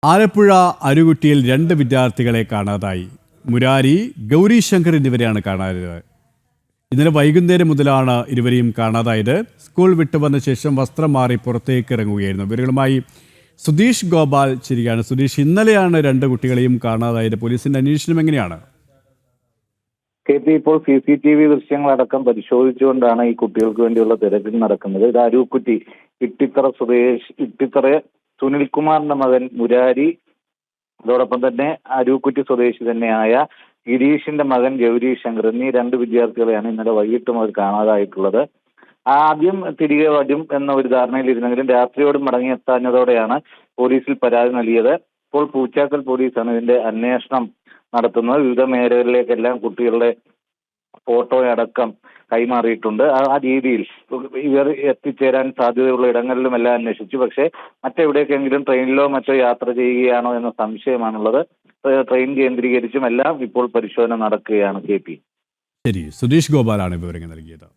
ആലപ്പുഴ അരുകുട്ടിയിൽ 2 വിദ്യാർത്ഥികളെ കാണാതായി. മുരാരി, ഗൗരി ശങ്കർ എന്നിവരെയാണ് കാണാതായത്. ഇന്നലെ വൈകുന്നേരം മുതലാണ് ഇരുവരെയും കാണാതായത്. സ്കൂൾ വിട്ടുവന്ന ശേഷം വസ്ത്രം മാറി പുറത്തേക്ക് ഇറങ്ങുകയായിരുന്നു. ഇവരുമായി സുധീഷ് ഗോപാൽ ചിരിയാണ്. സുധീഷ്, ഇന്നലെയാണ് 2 കുട്ടികളെയും കാണാതായത്. പോലീസിന്റെ അന്വേഷണം എങ്ങനെയാണ്? ഇപ്പോൾ CCTV ദൃശ്യങ്ങളടക്കം പരിശോധിച്ചുകൊണ്ടാണ് ഈ കുട്ടികൾക്ക് വേണ്ടിയുള്ള തിരച്ചിൽ നടക്കുന്നത്. ഇത് അരൂക്കുറ്റി ഇട്ടിത്തറ സുനിൽകുമാറിന്റെ മകൻ മുരാരി, അതോടൊപ്പം തന്നെ അരൂക്കുറ്റി സ്വദേശി തന്നെയായ ഗിരീഷിന്റെ മകൻ ഗൗരി ശങ്കർ എന്നീ 2 വിദ്യാർത്ഥികളെയാണ് ഇന്നലെ വൈകിട്ട് മുതൽ കാണാതായിട്ടുള്ളത്. ആദ്യം തിരികെ വരും എന്ന ഒരു ധാരണയിലിരുന്നെങ്കിലും രാത്രിയോട് മടങ്ങിയെത്താഞ്ഞതോടെയാണ് പോലീസിൽ പരാതി നൽകിയത്. ഇപ്പോൾ പൂച്ചാക്കൽ പോലീസാണ് ഇതിന്റെ അന്വേഷണം നടത്തുന്നത്. വിവിധ മേഖലകളിലേക്കെല്ലാം കുട്ടികളുടെ ഫോട്ടോ അടക്കം കൈമാറിയിട്ടുണ്ട്. ആ രീതിയിൽ ഇവർ എത്തിച്ചേരാൻ സാധ്യതയുള്ള ഇടങ്ങളിലും എല്ലാം അന്വേഷിച്ചു. പക്ഷേ മറ്റെവിടേക്കെങ്കിലും ട്രെയിനിലോ മറ്റോ യാത്ര ചെയ്യുകയാണോ എന്ന സംശയമാണുള്ളത്. ട്രെയിൻ കേന്ദ്രീകരിച്ചും എല്ലാം ഇപ്പോൾ പരിശോധന നടക്കുകയാണ്. KP. ശരി, സുധീഷ് ഗോപാലാണ് വിവരങ്ങൾ നൽകിയത്.